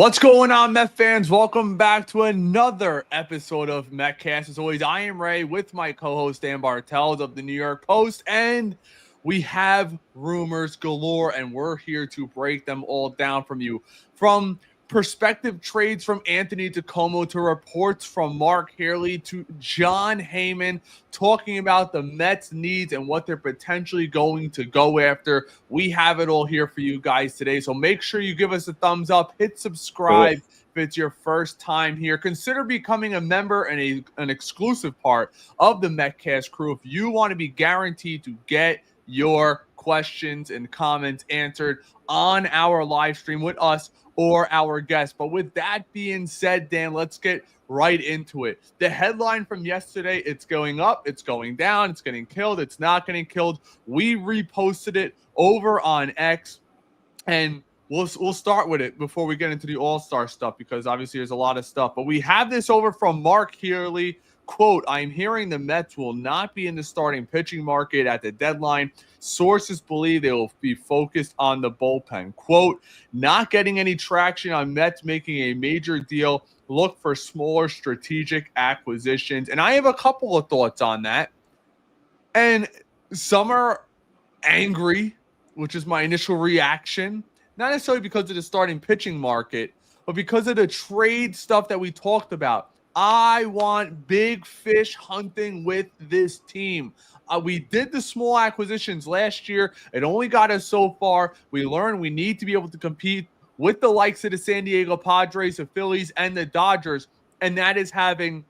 What's going on, Met fans? Welcome back to another episode of Metcast. As always, I am Ray with my co-host Dan Bartels of the New York Post, and we have rumors galore, and we're here to break them all down from you. From prospective trades from Anthony DeComo to reports from Mark Haley to John Heyman talking about the Mets' needs and what they're potentially going to go after. We have it all here for you guys today. So make sure you give us a thumbs up, hit subscribe if it's your first time here. Consider becoming a member and an exclusive part of the Metcast crew if you want to be guaranteed to get your questions and comments answered on our live stream with us or our guests. But with that being said, Dan, let's get right into it. The headline from yesterday, it's going up, it's going down, it's getting killed, it's not getting killed. We reposted it over on X, and we'll start with it before we get into the All-Star stuff, because obviously there's a lot of stuff. But we have this over from Mark Haley. Quote, I'm hearing the Mets will not be in the starting pitching market at the deadline. Sources believe they will be focused on the bullpen. Quote, not getting any traction on Mets making a major deal. Look for smaller strategic acquisitions. And I have a couple of thoughts on that. And some are angry, which is my initial reaction. Not necessarily because of the starting pitching market, but because of the trade stuff that we talked about. I want big fish hunting with this team. We did the small acquisitions last year. It only got us so far. We learned we need to be able to compete with the likes of the San Diego Padres, the Phillies, and the Dodgers, and that is having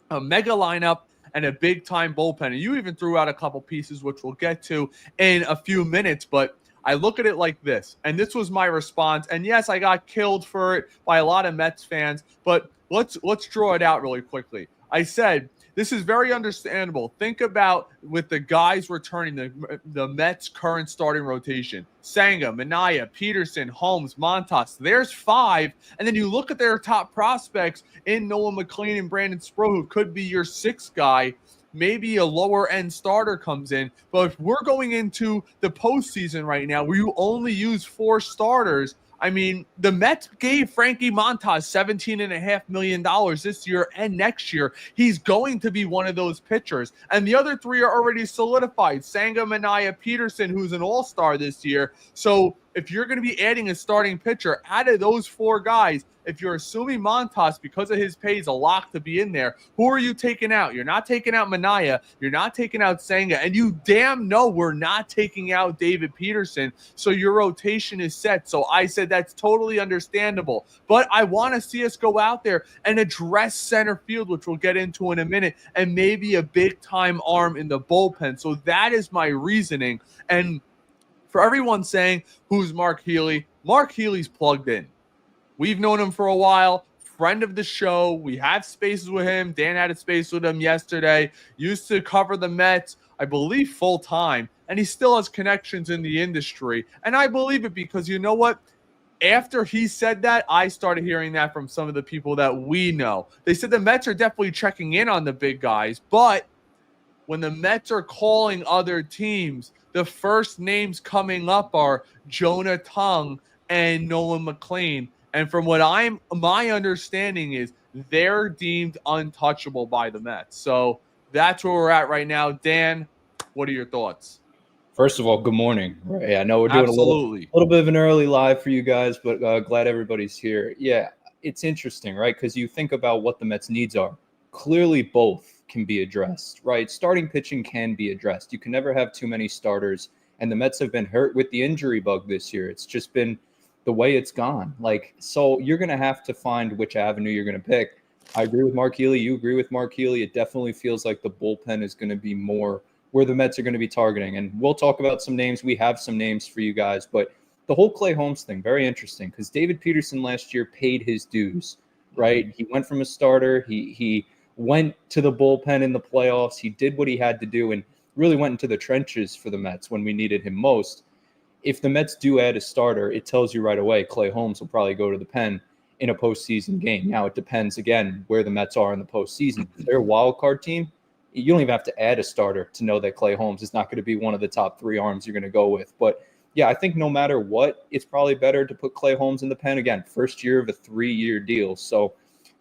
a mega lineup and a big-time bullpen. And you even threw out a couple pieces, which we'll get to in a few minutes, but I look at it like this, and this was my response. And yes, I got killed for it by a lot of Mets fans, but let's draw it out really quickly. I said, this is very understandable. Think about with the guys returning the Mets' current starting rotation. Senga, Minaya, Peterson, Holmes, Montas. There's 5. And then you look at their top prospects in Noah McLean and Brandon Sproul, who could be your 6th guy. Maybe a lower-end starter comes in. But if we're going into the postseason right now where you only use 4 starters, I mean, the Mets gave Frankie Montas $17.5 million this year and next year. He's going to be one of those pitchers. And the other 3 are already solidified. Senga, Minaya, Peterson, who's an all-star this year. So if you're going to be adding a starting pitcher, out of those 4 guys, if you're assuming Montas, because of his pay, is a lock to be in there, who are you taking out? You're not taking out Minaya. You're not taking out Senga. And you damn know we're not taking out David Peterson. So your rotation is set. So I said that's totally understandable. But I want to see us go out there and address center field, which we'll get into in a minute, and maybe a big-time arm in the bullpen. So that is my reasoning. And for everyone saying, who's Mark Haley? Mark Haley's plugged in. We've known him for a while, friend of the show. We have spaces with him. Dan had a space with him yesterday. Used to cover the Mets, I believe, full-time, and he still has connections in the industry. And I believe it because you know what? After he said that, I started hearing that from some of the people that we know. They said the Mets are definitely checking in on the big guys, but when the Mets are calling other teams, the first names coming up are Jonah Tung and Nolan McLean. And from what my understanding is, they're deemed untouchable by the Mets. So that's where we're at right now. Dan, what are your thoughts? First of all, good morning. Right, I know we're doing a little bit of an early live for you guys, but glad everybody's here. Yeah, it's interesting, right? Because you think about what the Mets' needs are. Clearly, both can be addressed, right? Starting pitching can be addressed. You can never have too many starters, and the Mets have been hurt with the injury bug this year. It's just been the way it's gone. So you're going to have to find which avenue you're going to pick. I agree with Mark Haley. You agree with Mark Haley. It definitely feels like the bullpen is going to be more where the Mets are going to be targeting. And we'll talk about some names. We have some names for you guys. But the whole Klay Holmes thing, very interesting, because David Peterson last year paid his dues, right? He went from a starter. He went to the bullpen in the playoffs. He did what he had to do and really went into the trenches for the Mets when we needed him most. If the Mets do add a starter, it tells you right away Klay Holmes will probably go to the pen in a postseason game. Now, it depends, again, where the Mets are in the postseason. If they're a wild card team, you don't even have to add a starter to know that Klay Holmes is not going to be one of the top 3 arms you're going to go with. But yeah, I think no matter what, it's probably better to put Klay Holmes in the pen again. First year of a 3-year deal. So,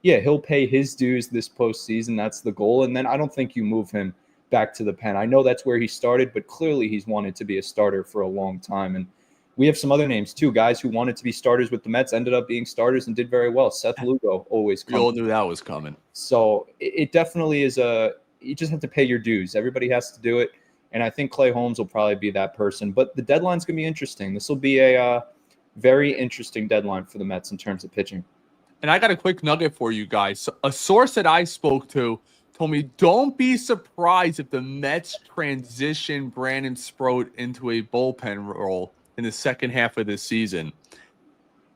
yeah, he'll pay his dues this postseason. That's the goal. And then I don't think you move him back to the pen. I know that's where he started, but clearly he's wanted to be a starter for a long time. And we have some other names too. Guys who wanted to be starters with the Mets ended up being starters and did very well. Seth Lugo always comes. We all knew that was coming. So it definitely is you just have to pay your dues. Everybody has to do it. And I think Klay Holmes will probably be that person. But the deadline's going to be interesting. This will be a very interesting deadline for the Mets in terms of pitching. And I got a quick nugget for you guys. A source that I spoke to told me, don't be surprised if the Mets transition Brandon Sproat into a bullpen role in the second half of this season,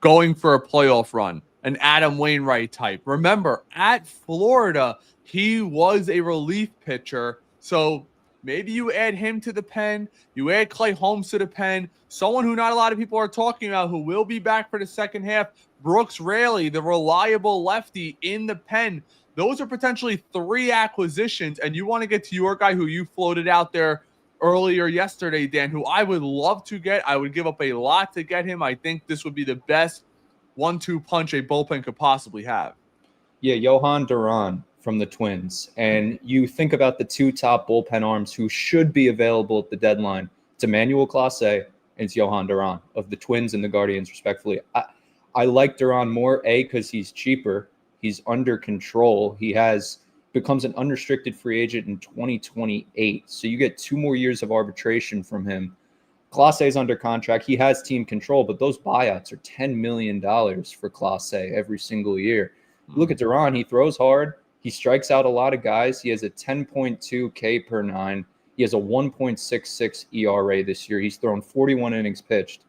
going for a playoff run, an Adam Wainwright type. Remember, at Florida, he was a relief pitcher. So maybe you add him to the pen. You add Klay Holmes to the pen. Someone who not a lot of people are talking about who will be back for the second half, Brooks Raley, the reliable lefty in the pen. Those are potentially 3 acquisitions, and you want to get to your guy who you floated out there earlier yesterday, Dan, who I would love to get. I would give up a lot to get him. I think this would be the best 1-2 punch a bullpen could possibly have. Yeah, Johan Duron from the Twins. And you think about the 2 top bullpen arms who should be available at the deadline. It's Emmanuel Clase and it's Johan Duron of the Twins and the Guardians, respectfully. I like Duron more, because he's cheaper. He's under control. He becomes an unrestricted free agent in 2028. So you get 2 more years of arbitration from him. Clase is under contract. He has team control, but those buyouts are $10 million for Clase every single year. Look at Duron. He throws hard. He strikes out a lot of guys. He has a 10.2 K per 9. He has a 1.66 ERA this year. He's thrown 41 innings pitched.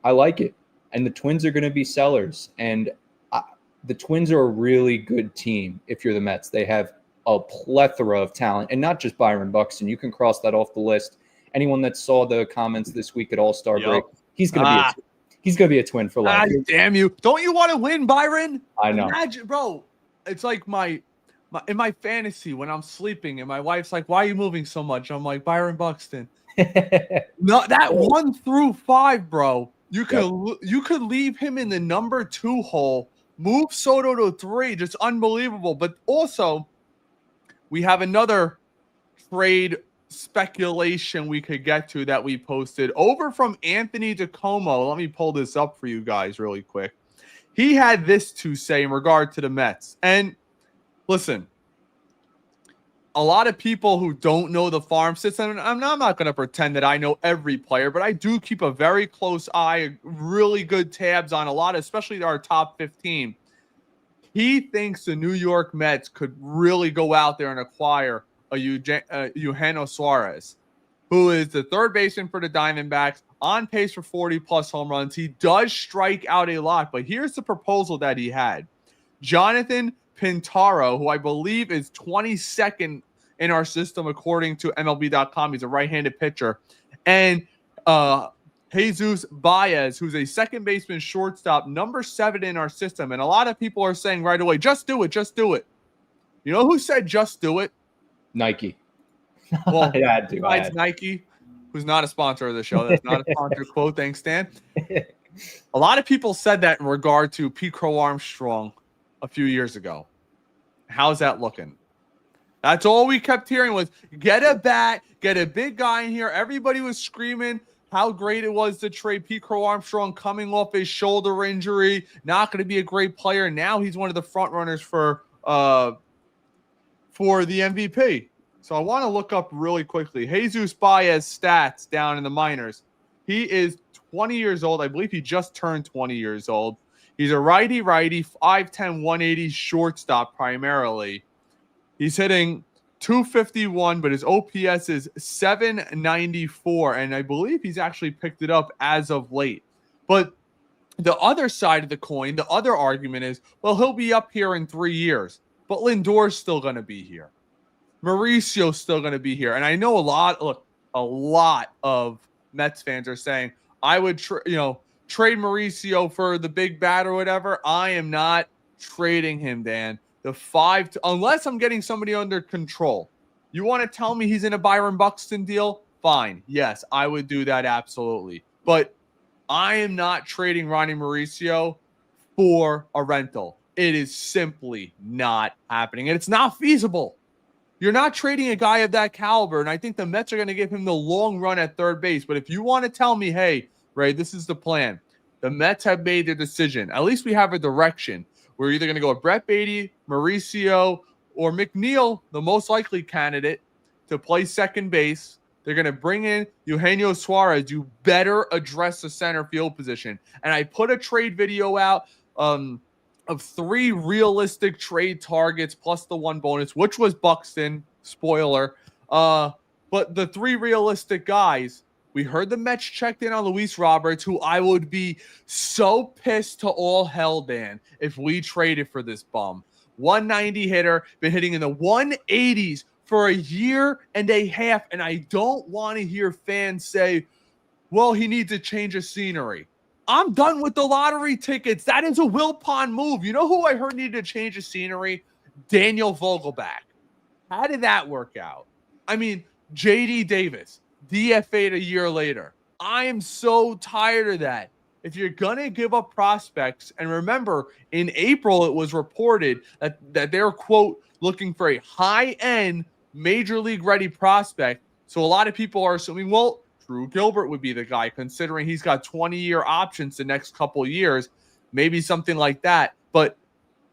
I like it. And the Twins are going to be sellers. And the Twins are a really good team if you're the Mets. They have a plethora of talent, and not just Byron Buxton. You can cross that off the list. Anyone that saw the comments this week at All-Star break, he's going to be a Twin for life. Damn you. Don't you want to win, Byron? I know. Imagine, bro, it's like in my fantasy when I'm sleeping and my wife's like, why are you moving so much? I'm like, Byron Buxton. No, that 1 through 5, bro. You could leave him in the number 2 hole, move Soto to 3, just unbelievable. But also, we have another trade speculation we could get to that we posted over from Anthony DeComo. Let me pull this up for you guys really quick. He had this to say in regard to the Mets. And listen, a lot of people who don't know the farm system, and I'm not going to pretend that I know every player, but I do keep a very close eye, really good tabs on a lot, especially our top 15. He thinks the New York Mets could really go out there and acquire a Eugenio Suarez, who is the third baseman for the Diamondbacks, on pace for 40-plus home runs. He does strike out a lot, but here's the proposal that he had. Jonathan Pintaro, who I believe is 22nd in our system according to MLB.com. He's a right-handed pitcher. And Jesus Baez, who's a second baseman shortstop, number 7 in our system. And a lot of people are saying right away, just do it, just do it. You know who said just do it? Nike. Well, besides Nike, who's not a sponsor of the show. That's not a sponsor quote. Thanks, Stan. A lot of people said that in regard to Pete Crow Armstrong a few years ago. How's that looking? That's all we kept hearing was get a bat, get a big guy in here. Everybody was screaming how great it was to trade Pete Crow Armstrong coming off his shoulder injury, not going to be a great player. Now he's one of the front runners for the MVP. So I want to look up really quickly. Jesus Baez stats down in the minors. He is 20 years old. I believe he just turned 20 years old. He's a righty, 5'10", 180 shortstop primarily. He's hitting .251, but his OPS is .794, and I believe he's actually picked it up as of late. But the other side of the coin, the other argument is, well, he'll be up here in 3 years, but Lindor's still going to be here. Mauricio's still going to be here. And I know a lot of Mets fans are saying, I would trade Mauricio for the big bat or whatever. I am not trading him, Dan. Unless I'm getting somebody under control. You want to tell me he's in a Byron Buxton deal? Fine. Yes, I would do that absolutely. But I am not trading Ronnie Mauricio for a rental. It is simply not happening, and it's not feasible. You're not trading a guy of that caliber, and I think the Mets are going to give him the long run at third base. But if you want to tell me, hey, Ray, this is the plan. The Mets have made their decision. At least we have a direction. We're either going to go with Brett Baty, Mauricio, or McNeil, the most likely candidate, to play second base. They're going to bring in Eugenio Suarez. You better address the center field position. And I put a trade video out of 3 realistic trade targets plus the 1 bonus, which was Buxton. Spoiler. But the 3 realistic guys, we heard the Mets checked in on Luis Roberts, who I would be so pissed to all hell, Dan, if we traded for this bum. 190 hitter, been hitting in the 180s for a year and a half, and I don't want to hear fans say, well, he needs a change of scenery. I'm done with the lottery tickets. That is a Wilpon move. You know who I heard needed a change of scenery? Daniel Vogelback. How did that work out? I mean, J.D. Davis, DFA'd a year later. I am so tired of that. If you're going to give up prospects, and remember, in April, it was reported that they're, quote, looking for a high-end, major league ready prospect. So a lot of people are assuming, well, Drew Gilbert would be the guy, considering he's got 20-year options the next couple years, maybe something like that. But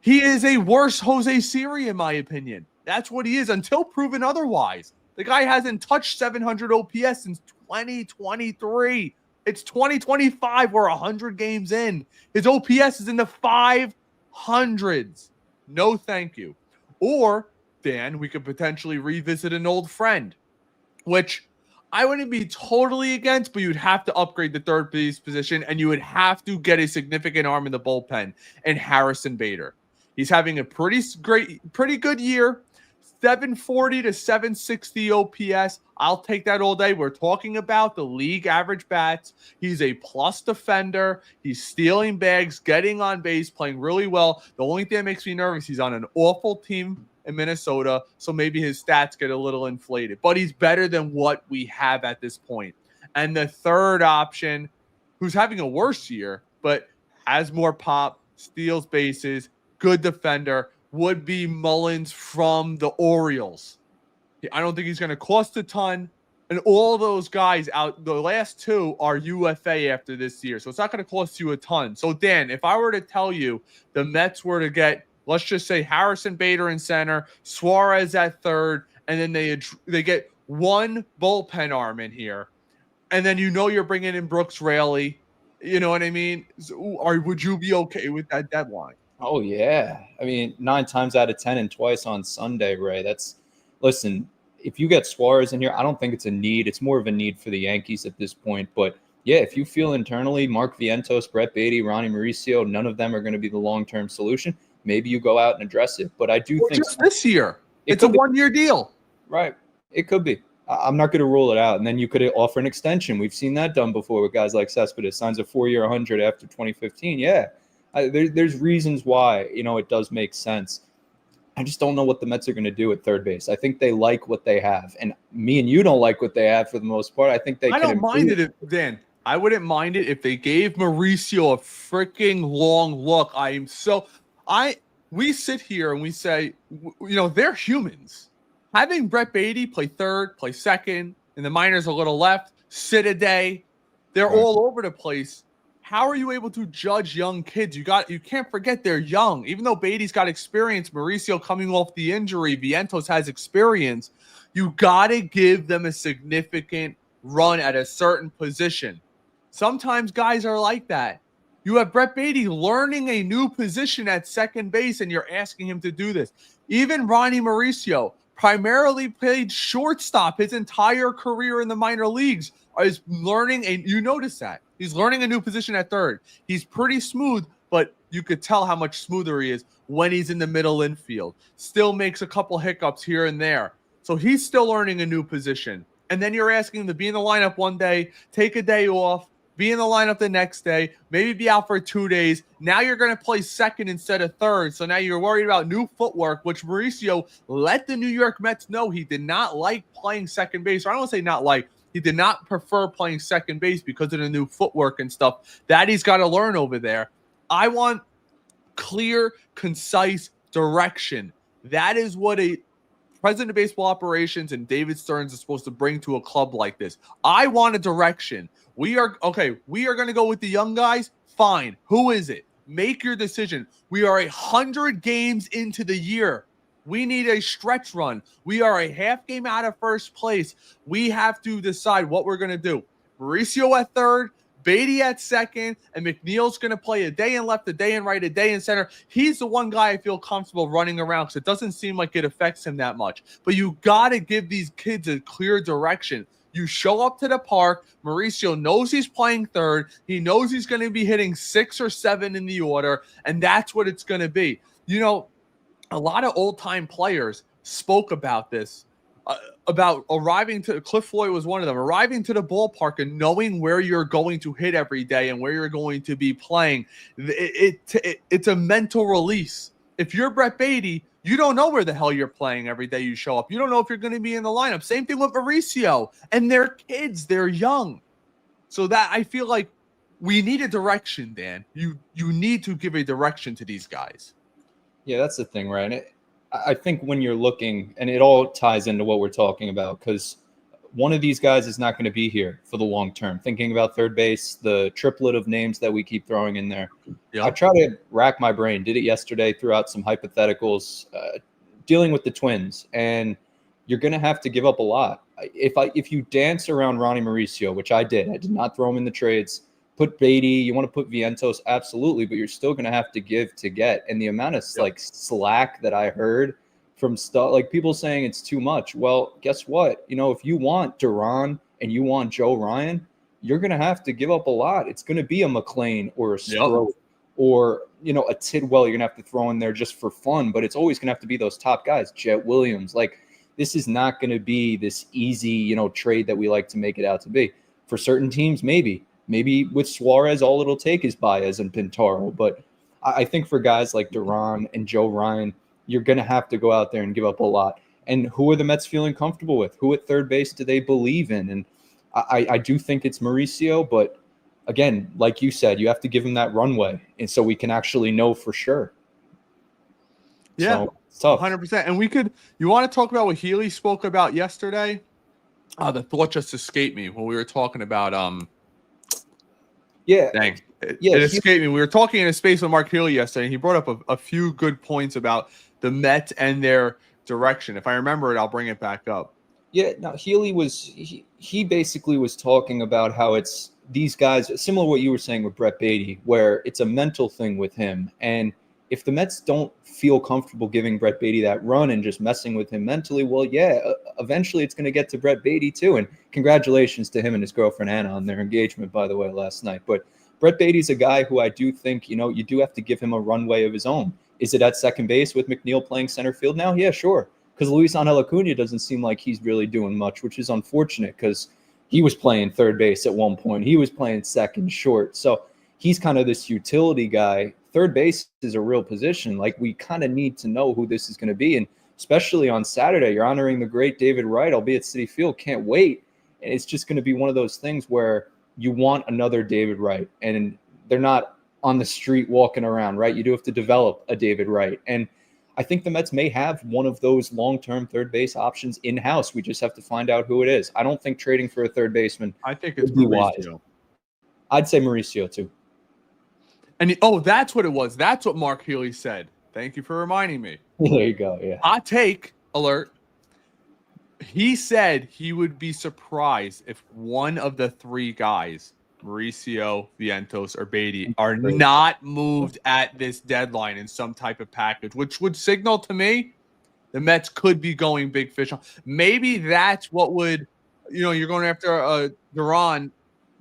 he is a worse Jose Siri, in my opinion. That's what he is until proven otherwise. The guy hasn't touched 700 OPS since 2023. It's 2025. We're 100 games in. His OPS is in the 500s. No, thank you. Or, Dan, we could potentially revisit an old friend, which I wouldn't be totally against, but you'd have to upgrade the third base position, and you would have to get a significant arm in the bullpen, and Harrison Bader. He's having a pretty good year, 740 to 760 OPS. I'll take that all day. We're talking about the league average bats. He's a plus defender. He's stealing bags, getting on base, playing really well. The only thing that makes me nervous, he's on an awful team in Minnesota, so maybe his stats get a little inflated. But he's better than what we have at this point. And the third option, who's having a worse year, but has more pop, steals bases, good defender, would be Mullins from the Orioles. I don't think he's going to cost a ton. And all those guys out, the last 2 are UFA after this year. So it's not going to cost you a ton. So, Dan, if I were to tell you the Mets were to get, let's just say, Harrison Bader in center, Suarez at third, and then they get 1 bullpen arm in here, and then you're bringing in Brooks Raley. You know what I mean? Would you be okay with that deadline? Oh, yeah. I mean, 9 times out of 10 and twice on Sunday, Ray. Listen, if you get Suarez in here, I don't think it's a need. It's more of a need for the Yankees at this point. But, yeah, if you feel internally, Mark Vientos, Brett Baty, Ronnie Mauricio, none of them are going to be the long-term solution, maybe you go out and address it. But I do think just this year. It's a 1-year deal. Right. It could be. I'm not going to rule it out. And then you could offer an extension. We've seen that done before with guys like Cespedes. Signs a 4-year 100 after 2015. Yeah. There's reasons why, it does make sense. I just don't know what the Mets are going to do at third base. I think they like what they have. And me and you don't like what they have for the most part. I think I don't mind it, Dan. I wouldn't mind it if they gave Mauricio a freaking long look. We sit here and we say, they're humans. Having Brett Baty play third, play second, in the minors a little left, sit a day, they're all over the place. How are you able to judge young kids? You can't forget they're young. Even though Baty's got experience, Mauricio coming off the injury, Vientos has experience. You got to give them a significant run at a certain position. Sometimes guys are like that. You have Brett Baty learning a new position at second base, and you're asking him to do this. Even Ronnie Mauricio primarily played shortstop his entire career in the minor leagues. Is learning you notice that. He's learning a new position at third. He's pretty smooth, but you could tell how much smoother he is when he's in the middle infield. Still makes a couple hiccups here and there. So he's still learning a new position. And then you're asking him to be in the lineup one day, take a day off, be in the lineup the next day, maybe be out for 2 days. Now you're going to play second instead of third. So now you're worried about new footwork, which Mauricio let the New York Mets know he did not like playing second base. Or I don't want to say not like. He did not prefer playing second base because of the new footwork and stuff that he's got to learn over there. I want clear, concise direction. That is what a president of baseball operations and David Stearns is supposed to bring to a club like this. I want a direction. We are going to go with the young guys. Fine. Who is it? Make your decision. We are 100 games into the year. We need a stretch run. We are a half game out of first place. We have to decide what we're going to do. Mauricio at third, Beatty at second, and McNeil's going to play a day in left, a day in right, a day in center. He's the one guy I feel comfortable running around because it doesn't seem like it affects him that much. But you got to give these kids a clear direction. You show up to the park. Mauricio knows he's playing third. He knows he's going to be hitting 6 or 7 in the order, and that's what it's going to be. You know, a lot of old-time players spoke about this, about arriving to – Cliff Floyd was one of them, arriving to the ballpark and knowing where you're going to hit every day and where you're going to be playing. It's a mental release. If you're Brett Beatty, you don't know where the hell you're playing every day you show up. You don't know if you're going to be in the lineup. Same thing with Mauricio. And they're kids. They're young. So that I feel like we need a direction, Dan. You need to give a direction to these guys. Yeah, that's the thing, right? And I think when you're looking, and it all ties into what we're talking about, because one of these guys is not going to be here for the long term. Thinking about third base, the triplet of names that we keep throwing in there. Yep. I try to rack my brain. Did it yesterday, threw out some hypotheticals, dealing with the Twins, and you're going to have to give up a lot. If you dance around Ronnie Mauricio, which I did not throw him in the trades. Put Beatty, you want to put Vientos, absolutely, but you're still going to have to give to get. And the amount of slack that I heard from stuff like people saying it's too much. Well, guess what? You know, if you want Duron and you want Joe Ryan, you're going to have to give up a lot. It's going to be a McLean or a Stroh or, you know, a Tidwell you're going to have to throw in there just for fun, but it's always going to have to be those top guys, Jet Williams. Like, this is not going to be this easy, you know, trade that we like to make it out to be. For certain teams, maybe. Maybe with Suarez, all it'll take is Baez and Pintaro. But I think for guys like Duron and Joe Ryan, you're going to have to go out there and give up a lot. And who are the Mets feeling comfortable with? Who at third base do they believe in? And I do think it's Mauricio. But again, like you said, you have to give him that runway. And so we can actually know for sure. Yeah, so, it's tough. 100%. And you want to talk about what Healy spoke about yesterday? The thought just escaped me when we were talking about Yeah. Thanks. It escaped me. We were talking in a space with Mark Healy yesterday, and he brought up a few good points about the Mets and their direction. If I remember it, I'll bring it back up. Yeah, no, Healy he basically was talking about how it's these guys, similar to what you were saying with Brett Beatty, where it's a mental thing with him. And if the Mets don't feel comfortable giving Brett Beatty that run and just messing with him mentally, well, yeah, eventually it's going to get to Brett Beatty too. And congratulations to him and his girlfriend Anna on their engagement, by the way, last night. But Brett Beatty's a guy who I do think, you know, you do have to give him a runway of his own. Is it at second base with McNeil playing center field now? Yeah, sure. Because Luis Angel Acuna doesn't seem like he's really doing much, which is unfortunate because he was playing third base at one point. He was playing second, short. So he's kind of this utility guy. Third base is a real position. Like, we kind of need to know who this is going to be. And especially on Saturday, you're honoring the great David Wright. I'll be at Citi Field. Can't wait. And it's just going to be one of those things where you want another David Wright. And they're not on the street walking around, right? You do have to develop a David Wright. And I think the Mets may have one of those long-term third base options in-house. We just have to find out who it is. I don't think trading for a third baseman I think it's Mauricio. I'd say Mauricio too. And that's what it was. That's what Mark Healy said. Thank you for reminding me. There you go. Yeah. Hot take alert. He said he would be surprised if one of the three guys, Mauricio, Vientos, or Beatty, are not moved at this deadline in some type of package, which would signal to me the Mets could be going big fish on. Maybe that's what would, you're going after Duron.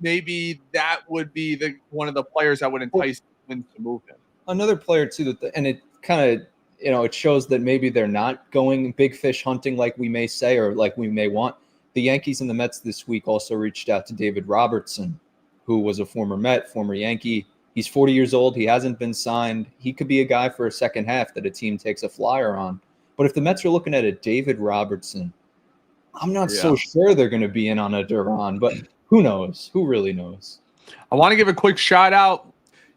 Maybe that would be one of the players that would entice them to move him. Another player too, and it kind of, it shows that maybe they're not going big fish hunting like we may say or like we may want. The Yankees and the Mets this week also reached out to David Robertson, who was a former Met, former Yankee. He's 40 years old. He hasn't been signed. He could be a guy for a second half that a team takes a flyer on. But if the Mets are looking at a David Robertson, I'm not so sure they're going to be in on a Duron, but who knows? Who really knows? I want to give a quick shout out.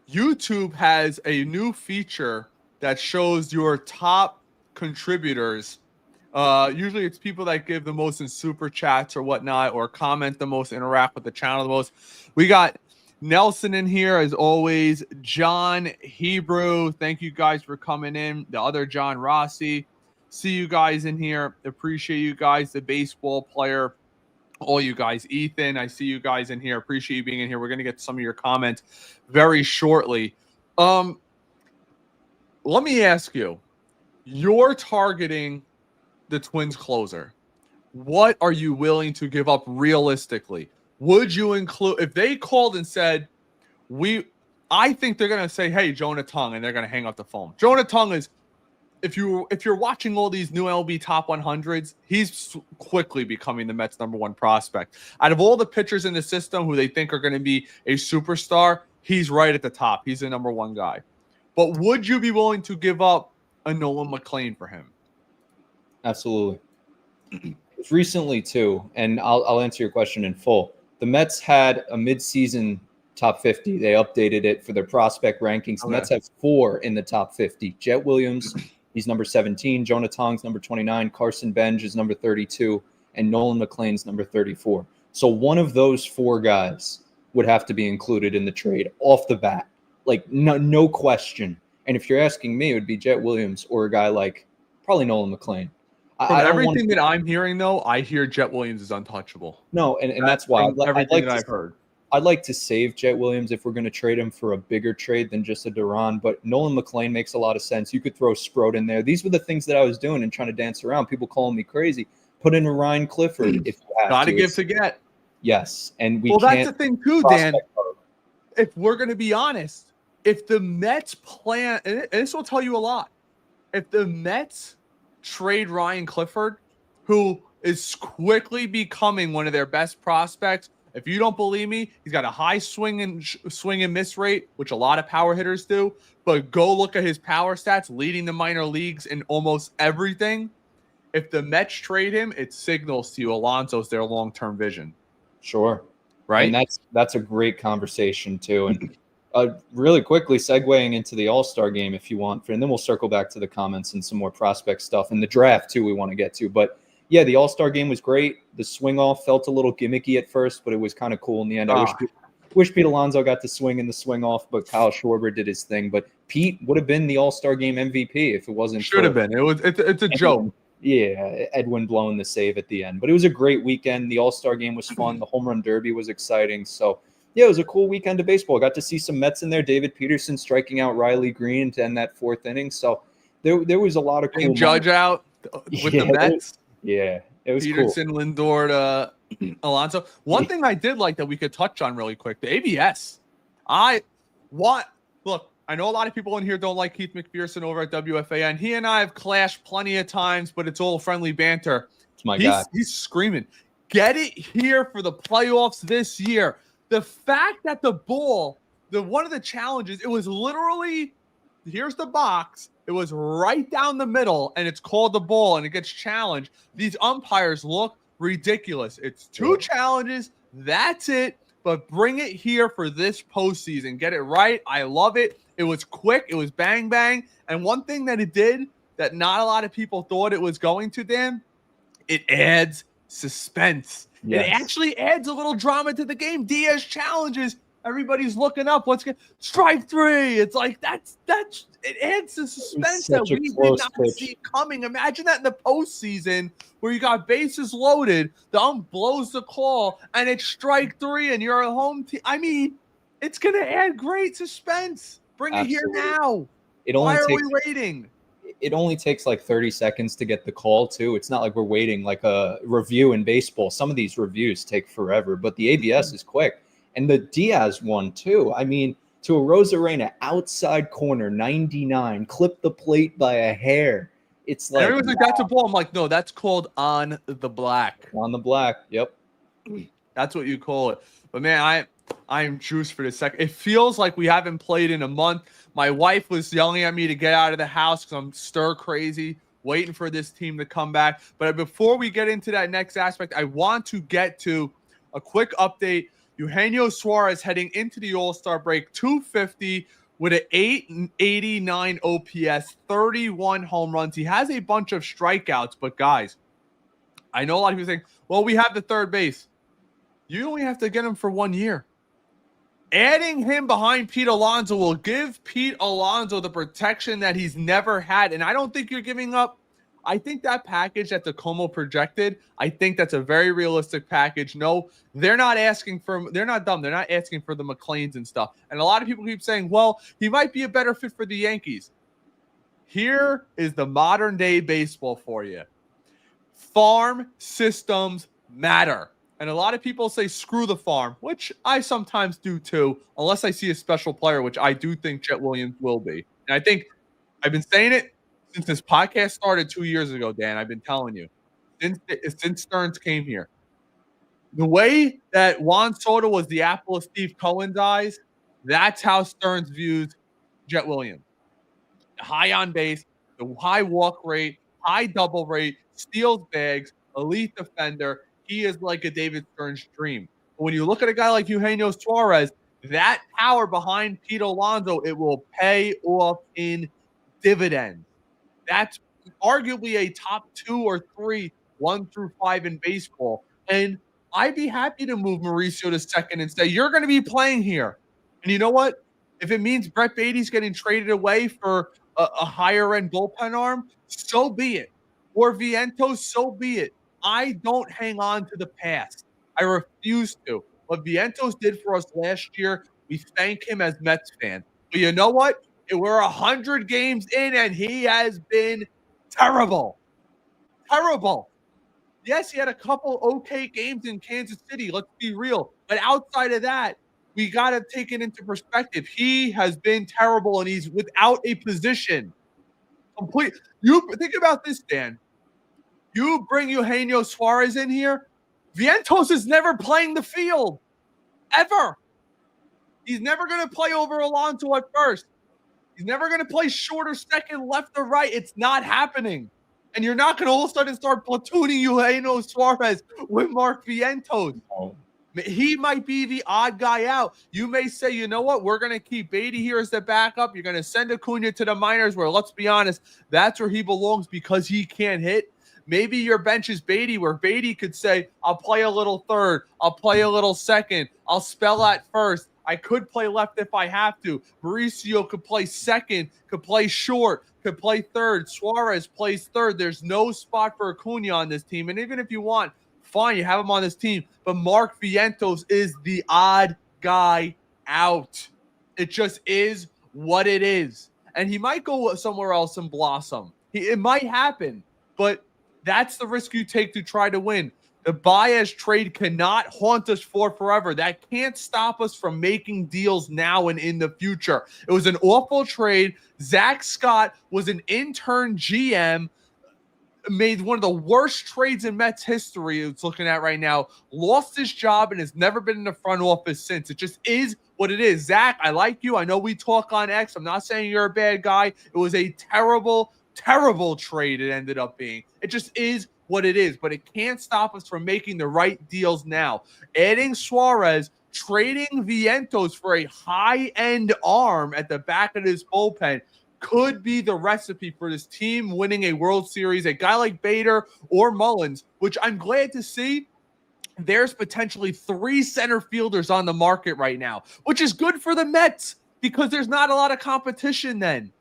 YouTube has a new feature that shows your top contributors. Usually it's people that give the most in super chats or whatnot, or comment the most, interact with the channel the most. We got Nelson in here as always. John Hebrew, thank you guys for coming in. The other John Rossi, see you guys in here. Appreciate you guys. The baseball player, all you guys. Ethan, I see you guys in here. Appreciate you being in here. We're gonna get some of your comments very shortly. Let me ask you. You're targeting the Twins closer. What are you willing to give up realistically? Would you include, if they called and said, I think they're going to say, hey, Jonah Tung, and they're going to hang up the phone. Jonah Tung is, if you're watching all these new LB top 100s, he's quickly becoming the Mets' #1 prospect. Out of all the pitchers in the system who they think are going to be a superstar, he's right at the top. He's the #1 guy. But would you be willing to give up a Nolan McLean for him? Absolutely. Recently too, and I'll answer your question in full. The Mets had a midseason top 50. They updated it for their prospect rankings. The Mets have 4 in the top 50. Jet Williams, he's number 17. Jonah Tong's number 29. Carson Benj is number 32. And Nolan McLean's number 34. So one of those 4 guys would have to be included in the trade off the bat. Like, no question. And if you're asking me, it would be Jet Williams or a guy like probably Nolan McLean. From everything that I'm hearing, though, I hear Jet Williams is untouchable. No, and that's why I've heard. I'd like to save Jet Williams if we're going to trade him for a bigger trade than just a Duron. But Nolan McLean makes a lot of sense. You could throw Sproat in there. These were the things that I was doing and trying to dance around. People calling me crazy. Put in a Ryan Clifford if you have Gotta give to get. Yes, and that's the thing too, Dan. If we're going to be honest, if the Mets plan, and this will tell you a lot, if the Mets trade Ryan Clifford, who is quickly becoming one of their best prospects. If you don't believe me, he's got a high swing and miss rate, which a lot of power hitters do. But go look at his power stats, leading the minor leagues in almost everything. If the Mets trade him, it signals to you Alonso's their long-term vision. Sure, right. And that's a great conversation too. And really quickly segueing into the All-Star game, if you want, and then we'll circle back to the comments and some more prospect stuff and the draft too. We want to get to, but yeah, the All-Star game was great. The swing off felt a little gimmicky at first, but it was kind of cool in the end. I wish Pete Alonso got to swing in the swing off, but Kyle Schwarber did his thing. But Pete would have been the All-Star game MVP if it wasn't. Should have been. It's a joke. Yeah, Edwin blowing the save at the end, but it was a great weekend. The All-Star game was fun. The home run derby was exciting. So. Yeah, it was a cool weekend of baseball. Got to see some Mets in there. David Peterson striking out Riley Green to end that 4th inning. So there was a lot of cool Judge out with the Mets. It was Peterson, cool. Lindor, Alonso. One thing I did like that we could touch on really quick, the ABS. Look, I know a lot of people in here don't like Keith McPherson over at WFAN. He and I have clashed plenty of times, but it's all friendly banter. It's my guy. He's screaming, get it here for the playoffs this year. The fact that the ball, one of the challenges, it was literally, here's the box. It was right down the middle, and it's called the ball, and it gets challenged. These umpires look ridiculous. It's 2 challenges. That's it. But bring it here for this postseason. Get it right. I love it. It was quick. It was bang, bang. And one thing that it did that not a lot of people thought it was going to, Dan, it adds suspense. Yes. It actually adds a little drama to the game. Diaz challenges. Everybody's looking up. What's going strike 3? It's like that's it adds the suspense that we did not see coming. Imagine that in the postseason where you got bases loaded, the ump blows the call, and it's strike 3, and you're a home team. I mean, it's going to add great suspense. Bring it here now. Why are we waiting? It only takes like 30 seconds to get the call too. It's not like we're waiting like a review in baseball. Some of these reviews take forever, but the ABS is quick. And the Diaz one too. I mean, to a Rosarena outside corner, 99, clip the plate by a hair. It's like, everyone's like, that's a ball. I'm like, no, that's called on the black. On the black. Yep. That's what you call it. But man, I'm juiced for this second. It feels like we haven't played in a month. My wife was yelling at me to get out of the house because I'm stir crazy. waiting for this team to come back. But before we get into that next aspect, I want to get to a quick update. Eugenio Suarez heading into the All-Star break, 250 with an 889 OPS, 31 home runs. He has a bunch of strikeouts, but guys, I know a lot of people saying, well, we have the third base. You only have to get him for 1 year. Adding him behind Pete Alonso will give Pete Alonso the protection that he's never had. And I don't think you're giving up. I think that package that Tacoma projected, I think that's a very realistic package. No, they're not dumb. They're not asking for the McLeans and stuff. And a lot of people keep saying, well, he might be a better fit for the Yankees. Here is the modern day baseball for you. Farm systems matter. And a lot of people say, screw the farm, which I sometimes do too, unless I see a special player, which I do think Jet Williams will be. And I think I've been saying it since this podcast started 2 years ago, Dan. I've been telling you, since Stearns came here. The way that Juan Soto was the apple of Steve Cohen's eyes, that's how Stearns views Jet Williams. High on base, the high walk rate, high double rate, steals bags, elite defender. He is like a David Stearns dream. But when you look at a guy like Eugenio Suarez, that power behind Pete Alonso, it will pay off in dividends. That's arguably a top 2 or 3, 1 through 5 in baseball. And I'd be happy to move Mauricio to second and say, you're going to be playing here. And you know what? If it means Brett Beatty's getting traded away for a higher-end bullpen arm, so be it. Or Vientos, so be it. I don't hang on to the past. I refuse to. What Vientos did for us last year, we thank him as Mets fans. But you know what? We're 100 games in, and he has been terrible. Terrible. Yes, he had a couple okay games in Kansas City. Let's be real. But outside of that, we got to take it into perspective. He has been terrible, and he's without a position. Complete. You think about this, Dan. You bring Eugenio Suarez in here, Vientos is never playing the field. Ever. He's never going to play over Alonso at first. He's never going to play short or second, left or right. It's not happening. And you're not going to all of a sudden start platooning Eugenio Suarez with Mark Vientos. Oh. He might be the odd guy out. You may say, you know what? We're going to keep Beatty here as the backup. You're going to send Acuna to the minors where, let's be honest, that's where he belongs because he can't hit. Maybe your bench is Beatty, where Beatty could say, I'll play a little third. I'll play a little second. I'll spell at first. I could play left if I have to. Mauricio could play second, could play short, could play third. Suarez plays third. There's no spot for Acuna on this team. And even if you want, fine, you have him on this team. But Mark Vientos is the odd guy out. It just is what it is. And he might go somewhere else and blossom. It might happen. But that's the risk you take to try to win. The Baez trade cannot haunt us for forever. That can't stop us from making deals now and in the future. It was an awful trade. Zach Scott was an intern GM, made one of the worst trades in Mets history it's looking at right now, lost his job, and has never been in the front office since. It just is what it is. Zach, I like you. I know we talk on X. I'm not saying you're a bad guy. It was a terrible trade it ended up being. It just is what it is, but it can't stop us from making the right deals now. Adding Suarez, trading Vientos for a high-end arm at the back of this bullpen could be the recipe for this team winning a World Series. A guy like Bader or Mullins, which I'm glad to see. There's potentially 3 center fielders on the market right now, which is good for the Mets because there's not a lot of competition then.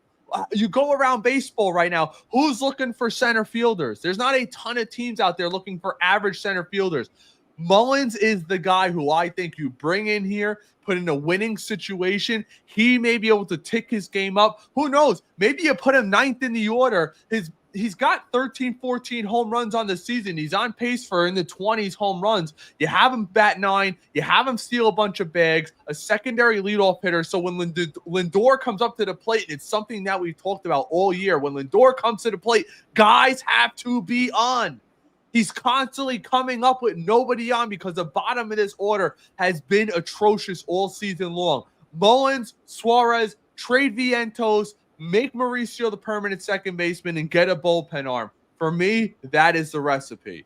You go around baseball right now, who's looking for center fielders? There's not a ton of teams out there looking for average center fielders. Mullins is the guy who I think you bring in here, put in a winning situation. He may be able to tick his game up. Who knows? Maybe you put him 9th in the order. He's got 13, 14 home runs on the season. He's on pace for in the 20s home runs. You have him bat 9. You have him steal a bunch of bags, a secondary leadoff hitter. So when Lindor comes up to the plate, and it's something that we've talked about all year. When Lindor comes to the plate, guys have to be on. He's constantly coming up with nobody on because the bottom of this order has been atrocious all season long. Mullins, Suarez, trade Vientos, make Mauricio the permanent second baseman and get a bullpen arm. For me, that is the recipe.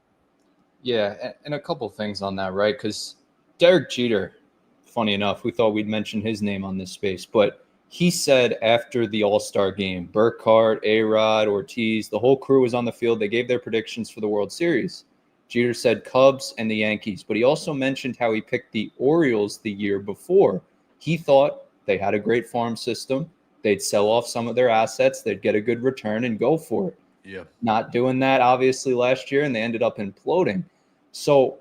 Yeah, and a couple things on that, right? Because Derek Jeter, funny enough, we thought we'd mention his name on this space, but he said after the All-Star game, Burkhardt, A-Rod, Ortiz, the whole crew was on the field. They gave their predictions for the World Series. Jeter said Cubs and the Yankees, but he also mentioned how he picked the Orioles the year before. He thought they had a great farm system. They'd sell off some of their assets. They'd get a good return and go for it. Yeah. Not doing that, obviously, last year, and they ended up imploding. So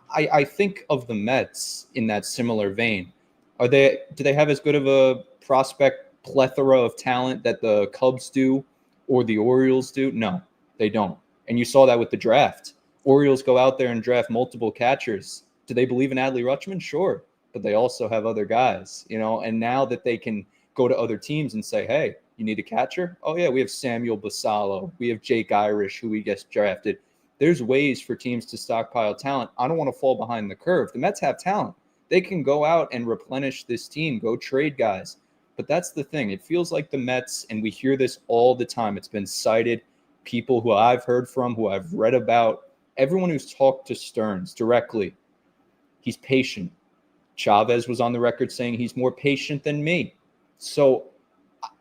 I think of the Mets in that similar vein. Do they have as good of a prospect plethora of talent that the Cubs do or the Orioles do? No, they don't. And you saw that with the draft. Orioles go out there and draft multiple catchers. Do they believe in Adley Rutschman? Sure. But they also have other guys, and now that they can go to other teams and say, hey, you need a catcher? Oh, yeah, we have Samuel Basallo. We have Jake Irish, who we just drafted. There's ways for teams to stockpile talent. I don't want to fall behind the curve. The Mets have talent. They can go out and replenish this team, go trade guys. But that's the thing. It feels like the Mets, and we hear this all the time. It's been cited. People who I've heard from, who I've read about, everyone who's talked to Stearns directly, he's patient. Chavez was on the record saying he's more patient than me. So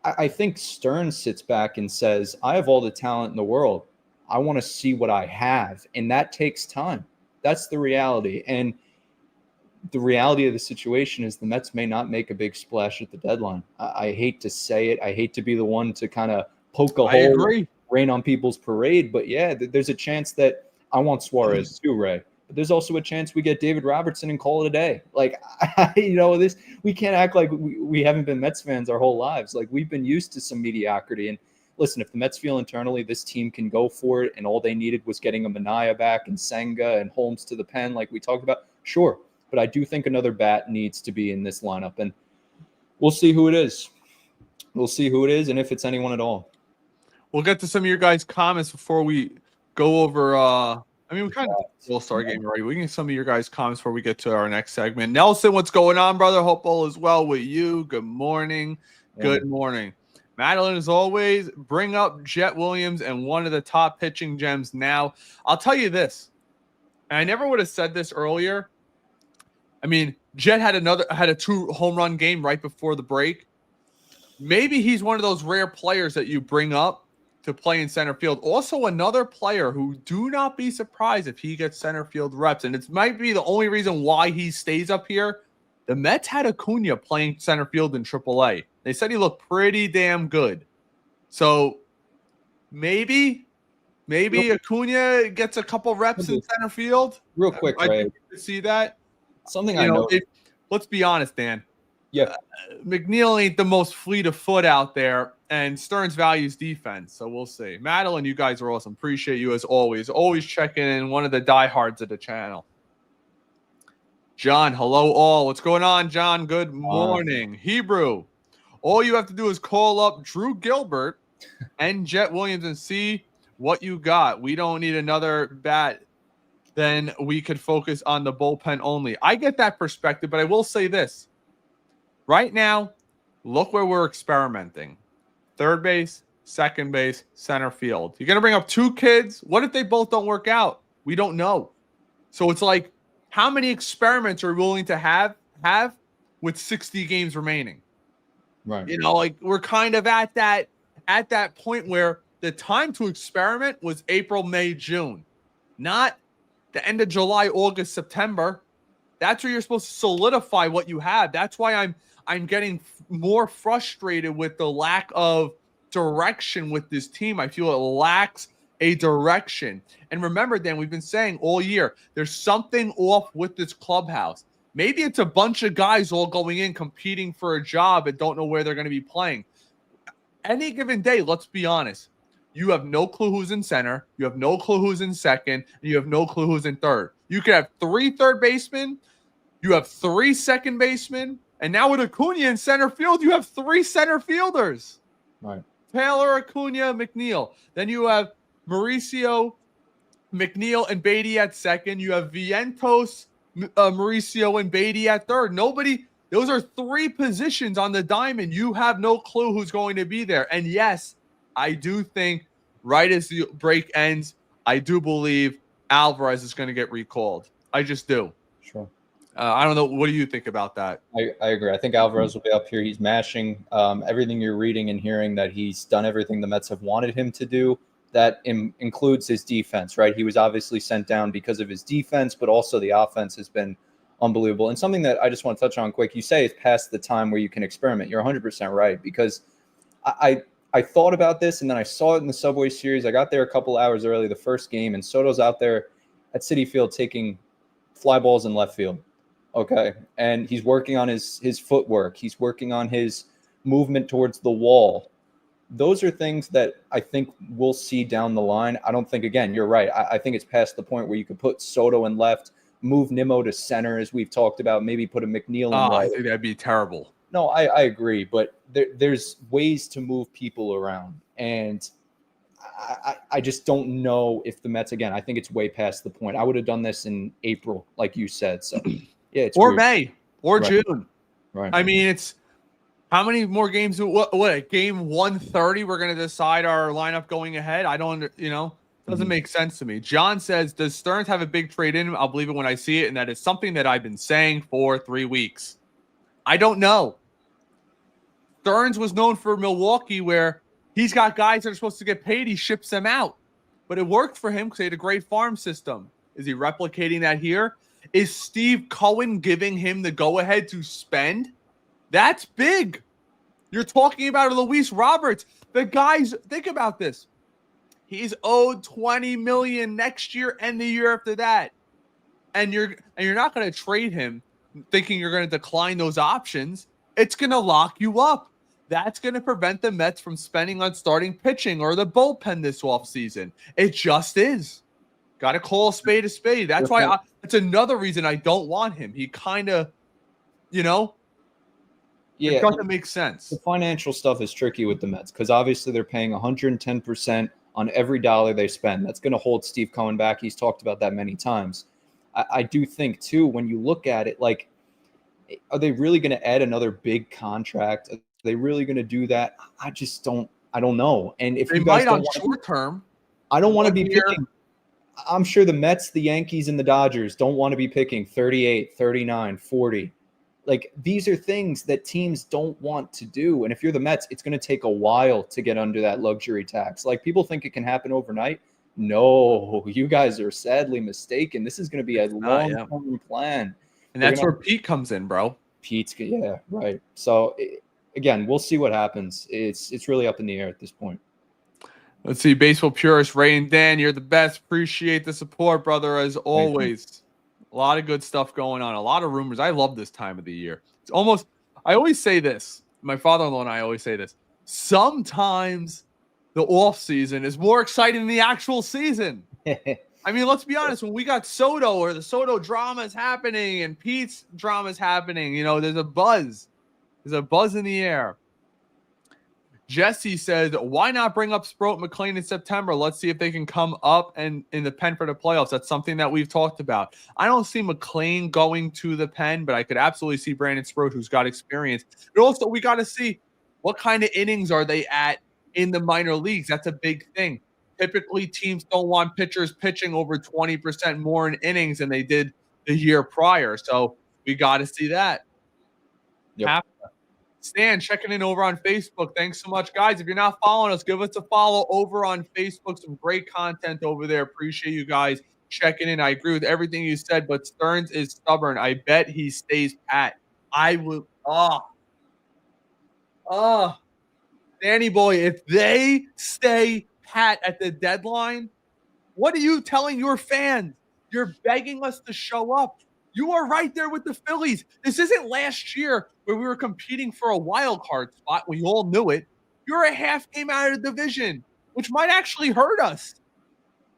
I think Stearns sits back and says, I have all the talent in the world. I want to see what I have. And that takes time. That's the reality. And the reality of the situation is the Mets may not make a big splash at the deadline. I hate to say it. I hate to be the one to kind of poke a hole, rain on people's parade. But yeah, there's a chance that I want Suarez too, Ray. But there's also a chance we get David Robertson and call it a day. Like, we can't act like we haven't been Mets fans our whole lives. Like, we've been used to some mediocrity. And listen, if the Mets feel internally this team can go for it and all they needed was getting a Manaea back and Senga and Holmes to the pen like we talked about, sure. But I do think another bat needs to be in this lineup. And we'll see who it is. We'll see who it is and if it's anyone at all. We'll get to some of your guys' comments before we go over we kind of will start getting ready. We can get some of your guys' comments before we get to our next segment. Nelson, what's going on, brother? Hope all is well with you. Good morning. Good morning. Madeline, as always, bring up Jet Williams and one of the top pitching gems now. I'll tell you this, and I never would have said this earlier. I mean, Jet had a 2 home run game right before the break. Maybe he's one of those rare players that you bring up to play in center field. Also, another player who do not be surprised if he gets center field reps. And it might be the only reason why he stays up here. The Mets had Acuna playing center field in AAA. They said he looked pretty damn good. So maybe Acuna gets a couple reps in center field. Real quick, Ray. See that? Something I know. Let's be honest, Dan. Yeah. McNeil ain't the most fleet of foot out there, and Stearns values defense, so we'll see. Madeline, you guys are awesome. Appreciate you as always. Always checking in, one of the diehards of the channel. John, hello all. What's going on, John? Good morning. Hebrew, all you have to do is call up Drew Gilbert and Jet Williams and see what you got. We don't need another bat. Then we could focus on the bullpen only. I get that perspective, but I will say this. Right now, look where we're experimenting. Third base, second base, center field. You're going to bring up 2 kids. What if they both don't work out? We don't know. So it's like, how many experiments are we willing to have with 60 games remaining? Right. We're kind of at that point where the time to experiment was April, May, June, not the end of July, August, September. That's where you're supposed to solidify what you have. That's why I'm getting more frustrated with the lack of direction with this team. I feel it lacks a direction. And remember, Dan, we've been saying all year, there's something off with this clubhouse. Maybe it's a bunch of guys all going in competing for a job and don't know where they're going to be playing. Any given day, let's be honest, you have no clue who's in center, you have no clue who's in second, and you have no clue who's in third. You could have 3 third basemen, you have 3 second basemen, and now with Acuna in center field, you have 3 center fielders. Right. Taylor, Acuna, McNeil. Then you have Mauricio, McNeil, and Beatty at second. You have Vientos, Mauricio, and Beatty at third. Nobody Those are 3 positions on the diamond. You have no clue who's going to be there. And yes, I do think right as the break ends, I do believe Alvarez is going to get recalled. I just do. Sure. I don't know. What do you think about that? I agree. I think Alvarez will be up here. He's mashing everything you're reading and hearing, that he's done everything the Mets have wanted him to do. That includes his defense, right? He was obviously sent down because of his defense, but also the offense has been unbelievable. And something that I just want to touch on quick, you say it's past the time where you can experiment. You're 100% right, because I thought about this, and then I saw it in the Subway Series. I got there a couple hours early the first game, and Soto's out there at Citi Field taking fly balls in left field. Okay. And he's working on his footwork. He's working on his movement towards the wall. Those are things that I think we'll see down the line. I don't think, again, you're right. I think it's past the point where you could put Soto in left, move Nimmo to center, as we've talked about, maybe put a McNeil in right. I think that'd be terrible. No, I agree. But there's ways to move people around. And I just don't know if the Mets, again, I think it's way past the point. I would have done this in April, like you said. So, yeah, it's or weird. May or Right. June. Right. I mean, it's how many more games? What game 130? We're going to decide our lineup going ahead. I don't, doesn't make sense to me. John says, does Stearns have a big trade in him? I'll believe it when I see it. And that is something that I've been saying for 3 weeks. I don't know. Stearns was known for Milwaukee, where he's got guys that are supposed to get paid. He ships them out. But it worked for him because he had a great farm system. Is he replicating that here? Is Steve Cohen giving him the go-ahead to spend? That's big. You're talking about Luis Roberts. The guys, think about this. He's owed $20 million next year and the year after that. And you're not going to trade him thinking you're going to decline those options. It's going to lock you up. That's going to prevent the Mets from spending on starting pitching or the bullpen this offseason. It just is. Got to call a spade a spade. That's why that's another reason I don't want him. He kind of, it doesn't make sense. The financial stuff is tricky with the Mets because obviously they're paying 110% on every dollar they spend. That's going to hold Steve Cohen back. He's talked about that many times. I do think, too, when you look at it, like, are they really going to add another big contract? Are they really going to do that? I don't know. And if they you guys might don't on short term, I don't want to be picking. I'm sure the Mets, the Yankees, and the Dodgers don't want to be picking 38, 39, 40. Like, these are things that teams don't want to do. And if you're the Mets, it's going to take a while to get under that luxury tax. Like, people think it can happen overnight. No, you guys are sadly mistaken. This is going to be a long-term plan. And that's where Pete comes in, bro. Yeah, right. So, again, we'll see what happens. It's really up in the air at this point. Let's see, baseball purist Ray and Dan, you're the best. Appreciate the support, brother, as always. A lot of good stuff going on. A lot of rumors. I love this time of the year. It's almost, I always say this. My father-in-law and I always say this. Sometimes the off season is more exciting than the actual season. I mean, let's be honest. When we got Soto or the Soto drama is happening and Pete's drama is happening, there's a buzz. There's a buzz in the air. Jesse said, why not bring up Sproat McLean in September? Let's see if they can come up and in the pen for the playoffs. That's something that we've talked about. I don't see McLean going to the pen, but I could absolutely see Brandon Sproat, who's got experience. But also, we got to see what kind of innings are they at in the minor leagues. That's a big thing. Typically, teams don't want pitchers pitching over 20% more in innings than they did the year prior. So we got to see that. Yep. Stan, checking in over on Facebook. Thanks so much, guys. If you're not following us, give us a follow over on Facebook. Some great content over there. Appreciate you guys checking in. I agree with everything you said, but Stearns is stubborn. I bet he stays pat. I would. Danny boy, if they stay pat at the deadline, what are you telling your fans? You're begging us to show up. You are right there with the Phillies. This isn't last year where we were competing for a wild card spot. We all knew it. You're a half game out of the division, which might actually hurt us.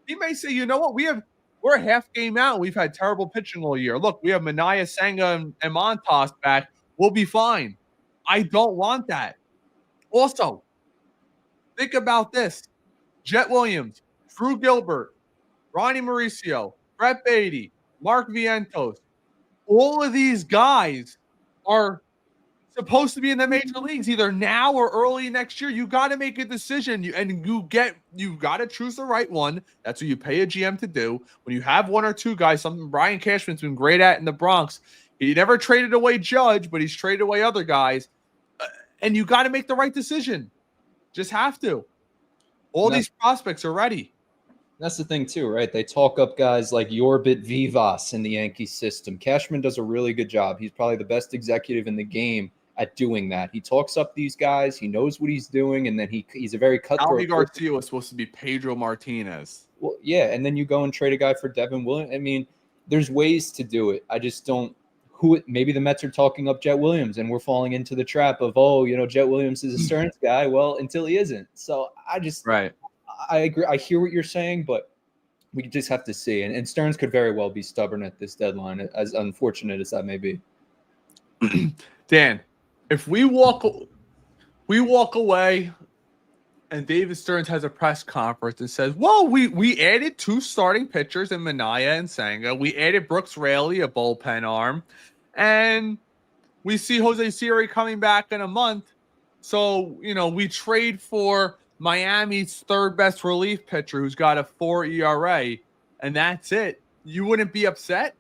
He may say, you know what? We're a half game out. We've had terrible pitching all year. Look, we have Manaea, Senga, and Montas back. We'll be fine. I don't want that. Also, think about this. Jet Williams, Drew Gilbert, Ronnie Mauricio, Brett Beatty, Mark Vientos, all of these guys are supposed to be in the major leagues either now or early next year. You got to make a decision, you got to choose the right one. That's what you pay a GM to do. When you have one or two guys, something Brian Cashman's been great at in the Bronx. He never traded away Judge, but he's traded away other guys. And you got to make the right decision. Just have to. All these prospects are ready. That's the thing too, right? They talk up guys like Yorbit Vivas in the Yankee system. Cashman does a really good job. He's probably the best executive in the game at doing that. He talks up these guys. He knows what he's doing, and then he's a very cutthroat. Alvy Garcia was supposed to be Pedro Martinez. Well, yeah, and then you go and trade a guy for Devin Williams. I mean, there's ways to do it. I just don't. Maybe the Mets are talking up Jet Williams, and we're falling into the trap of, Jet Williams is a Stearns guy. Well, until he isn't. So I agree. I hear what you're saying, but we just have to see. And Stearns could very well be stubborn at this deadline, as unfortunate as that may be. Dan, if we walk away and David Stearns has a press conference and says, well, we added 2 starting pitchers in Minaya and Senga. We added Brooks Raley, a bullpen arm. And we see Jose Siri coming back in a month. So, we trade for Miami's 3rd best relief pitcher who's got a 4 ERA, and that's it. You wouldn't be upset?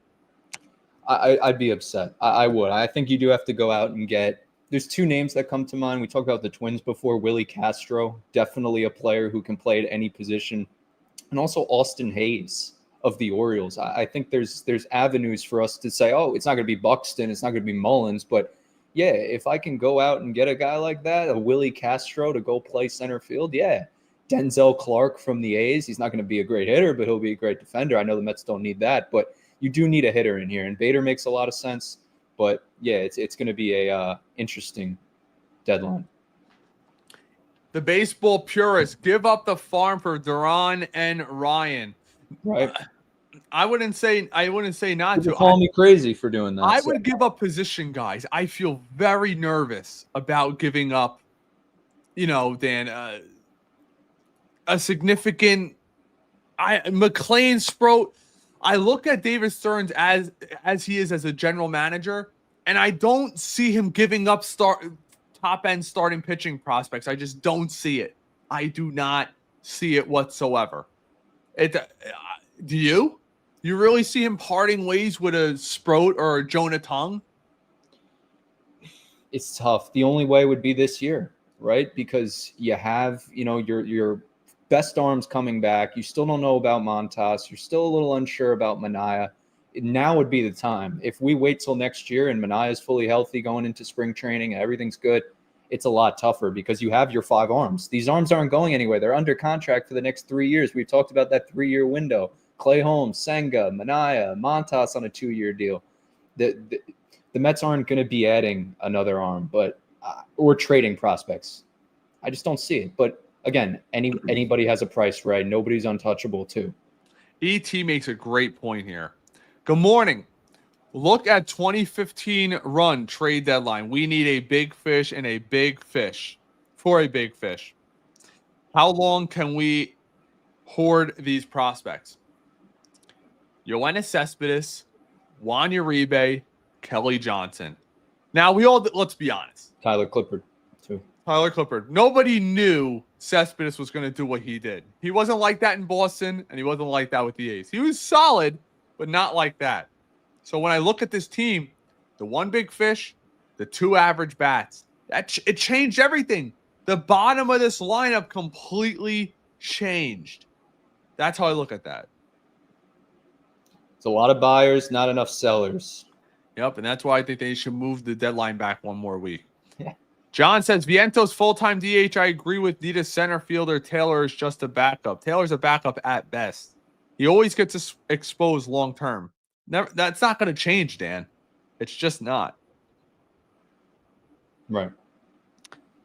I'd be upset. I would. I think you do have to go out and get – there's 2 names that come to mind. We talked about the Twins before. Willie Castro, definitely a player who can play at any position. And also Austin Hayes of the Orioles. I think there's avenues for us to say, it's not going to be Buxton, it's not going to be Mullins, but yeah, if I can go out and get a guy like that, a Willie Castro to go play center field, yeah. Denzel Clark from the A's, he's not going to be a great hitter, but he'll be a great defender. I know the Mets don't need that, but you do need a hitter in here, and Bader makes a lot of sense. But yeah, it's going to be a interesting deadline. The baseball purists give up the farm for Duron and Ryan. Right. I wouldn't say not to. Call me crazy for doing that. I would give up position guys. I feel very nervous about giving up, Dan, a significant McLean Sproat. I look at David Stearns as he is as a general manager, and I don't see him giving up top end starting pitching prospects. I just don't see it. I do not see it whatsoever. Do you? You really see him parting ways with a Sproat or a Jonah Tung? It's tough. The only way would be this year, right? Because you have, your best arms coming back. You still don't know about Montas. You're still a little unsure about Minaya. Now would be the time. If we wait till next year and Minaya is fully healthy going into spring training and everything's good, it's a lot tougher because you have your 5 arms. These arms aren't going anywhere. They're under contract for the next 3 years. We've talked about that 3-year window. Klay Holmes, Senga, Minaya, Montas on a 2-year deal. The Mets aren't going to be adding another arm, but or trading prospects. I just don't see it. But again, anybody has a price, right? Nobody's untouchable too. ET makes a great point here. Good morning. Look at 2015 run trade deadline. We need a big fish and a big fish for a big fish. How long can we hoard these prospects? Yoenis Cespedes, Juan Uribe, Kelly Johnson. Now, let's be honest. Tyler Clifford, too. Nobody knew Cespedes was going to do what he did. He wasn't like that in Boston, and he wasn't like that with the A's. He was solid, but not like that. So when I look at this team, the 1 big fish, the 2 average bats, it changed everything. The bottom of this lineup completely changed. That's how I look at that. It's a lot of buyers, not enough sellers. Yep, and that's why I think they should move the deadline back 1 more week. Yeah. John says, Viento's full-time DH. I agree with need a center fielder. Taylor is just a backup. Taylor's a backup at best. He always gets exposed long-term. That's not going to change, Dan. It's just not. Right.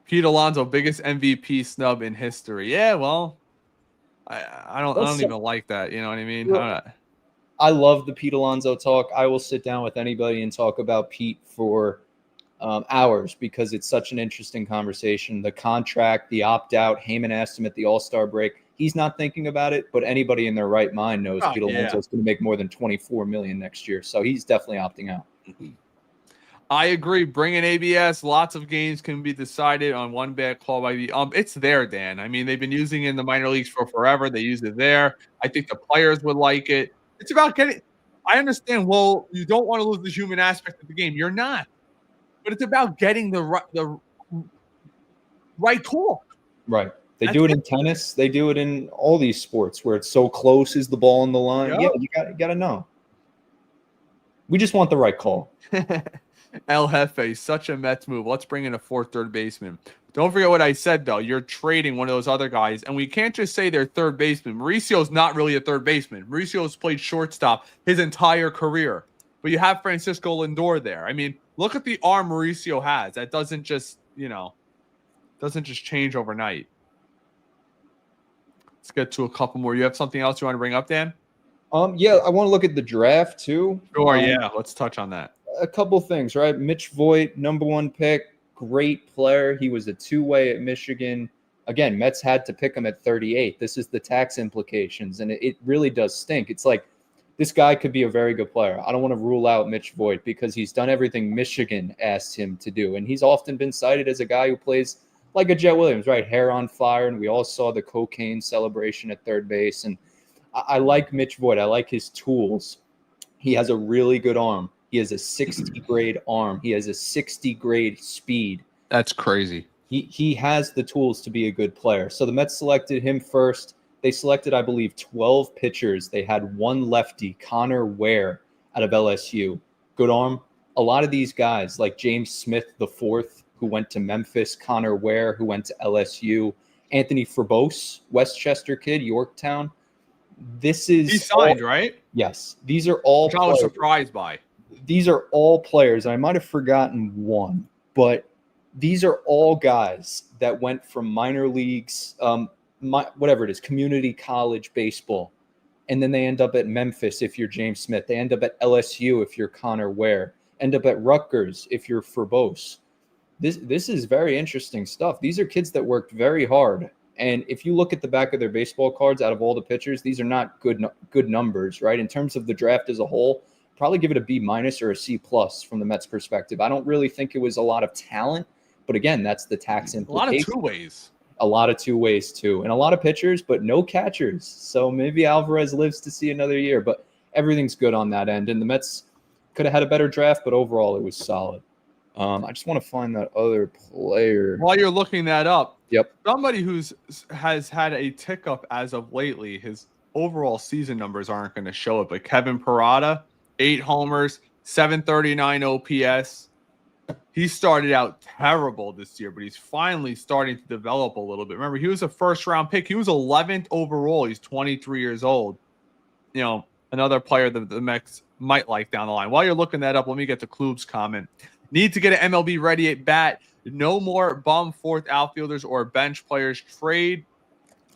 Pete Alonso, biggest MVP snub in history. Yeah, well, I don't even like that. You know what I mean? I love the Pete Alonso talk. I will sit down with anybody and talk about Pete for hours because it's such an interesting conversation. The contract, the opt-out, Heyman asked him at the All-Star break. He's not thinking about it, but anybody in their right mind knows Pete Alonso is going to make more than $24 million next year. So he's definitely opting out. I agree. Bring in ABS. Lots of games can be decided on one bad call by the ump. It's there, Dan. I mean, they've been using it in the minor leagues for forever. They use it there. I think the players would like it. It's about getting. I understand. Well, you don't want to lose the human aspect of the game. You're not, but it's about getting the right call. Right. They do it in tennis. They do it in all these sports where it's so close. Is the ball in the line? Yep. Yeah, you got to know. We just want the right call. El Jefe, such a Mets move. Let's bring in a fourth third baseman. Don't forget what I said, though. You're trading one of those other guys, and we can't just say they're third baseman. Mauricio's not really a third baseman. Mauricio's played shortstop his entire career. But you have Francisco Lindor there. I mean, look at the arm Mauricio has. That doesn't just, change overnight. Let's get to a couple more. You have something else you want to bring up, Dan? Yeah, I want to look at the draft too. Sure, yeah. Let's touch on that. A couple things, right? Mitch Voit, number 1 pick, great player. He was a two-way at Michigan. Again, Mets had to pick him at 38. This is the tax implications, and it really does stink. It's like this guy could be a very good player. I don't want to rule out Mitch Voit because he's done everything Michigan asked him to do, and he's often been cited as a guy who plays like a Jet Williams, right? Hair on fire, and we all saw the cocaine celebration at third base, and I like Mitch Voit. I like his tools. He has a really good arm. He has a 60 grade arm. He has a 60 grade speed. That's crazy. He has the tools to be a good player. So the Mets selected him first. They selected, I believe, 12 pitchers. They had one lefty, Connor Ware, out of LSU. Good arm. A lot of these guys, like James Smith IV, who went to Memphis, Connor Ware, who went to LSU, Anthony Frobose, Westchester kid, Yorktown. He signed, right? Yes. These are all which I was surprised by. These are all players. I might have forgotten one, but these are all guys that went from minor leagues, whatever it is, community college baseball, and then they end up at Memphis if you're James Smith. They end up at LSU if you're Connor Ware. End up at Rutgers if you're Frobose. This is very interesting stuff. These are kids that worked very hard. And if you look at the back of their baseball cards, out of all the pitchers, these are not good numbers, right? In terms of the draft as a whole, probably give it a B- or a C+ from the Mets perspective. I don't really think it was a lot of talent, but again, that's the tax implication. A lot of two-ways. A lot of two-ways too, and a lot of pitchers, but no catchers. So maybe Alvarez lives to see another year, but everything's good on that end. And the Mets could have had a better draft, but overall it was solid. I just want to find that other player. While you're looking that up, yep. Somebody has had a tick up as of lately. His overall season numbers aren't going to show it, but Kevin Parada, 8 homers, 739 OPS. He started out terrible this year, but he's finally starting to develop a little bit. Remember, he was a first-round pick. He was 11th overall. He's 23 years old. Another player that the Mets might like down the line. While you're looking that up, let me get to Klub's comment. Need to get an MLB ready at bat. No more bum fourth outfielders or bench players. Trade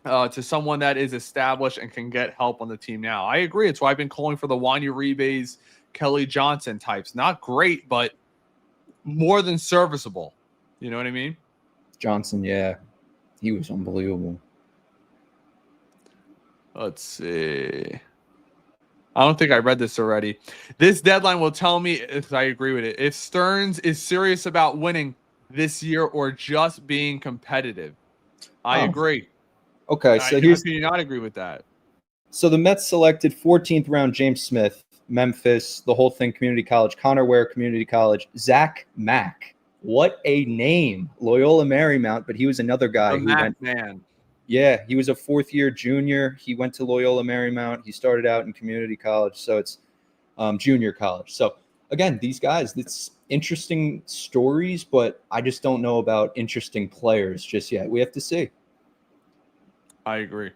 to someone that is established and can get help on the team now. I agree. It's why I've been calling for the Wanya Rebes, Kelly Johnson types. Not great, but more than serviceable. You know what I mean? Johnson, yeah. He was unbelievable. Let's see. I don't think I read this already. This deadline will tell me if I agree with it. If Stearns is serious about winning this year or just being competitive. I agree. Okay, so how can you not agree with that? So the Mets selected 14th round James Smith, Memphis, the whole thing, community college. Connor Ware, community college. Zach Mack. What a name. Loyola Marymount, but he was another guy who went. Man. Yeah, he was a fourth-year junior. He went to Loyola Marymount. He started out in community college, so it's junior college. So, again, these guys, it's interesting stories, but I just don't know about interesting players just yet. We have to see. I agree.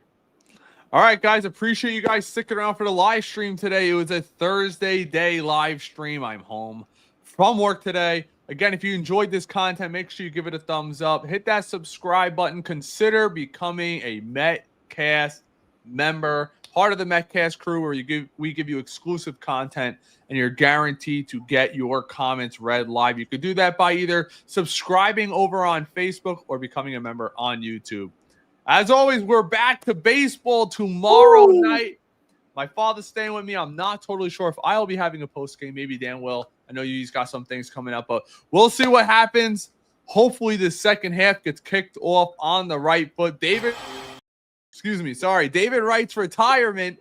All right, guys, appreciate you guys sticking around for the live stream today. It was a Thursday day live stream. I'm home from work today. Again, if you enjoyed this content, make sure you give it a thumbs up. Hit that subscribe button. Consider becoming a Metcast member, part of the Metcast crew, where we give you exclusive content, and you're guaranteed to get your comments read live. You could do that by either subscribing over on Facebook or becoming a member on YouTube. As always, we're back to baseball tomorrow night. My father's staying with me. I'm not totally sure if I'll be having a post game. Maybe Dan will. I know you've got some things coming up, but we'll see what happens. Hopefully the second half gets kicked off on the right foot. David Wright's retirement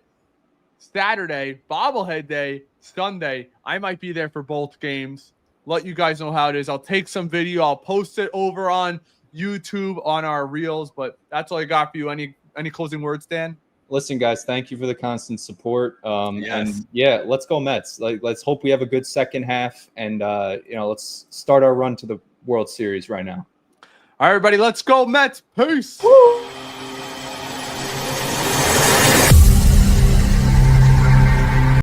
Saturday, bobblehead day, Sunday. I might be there for both games. Let you guys know how it is. I'll take some video. I'll post it over on YouTube on our reels, but that's all I got for you. Any closing words, Dan? Listen, guys, thank you for the constant support. Yes. And yeah, let's go Mets. Let's hope we have a good second half, and let's start our run to the World Series right now. All right, everybody, let's go Mets. Peace. Woo!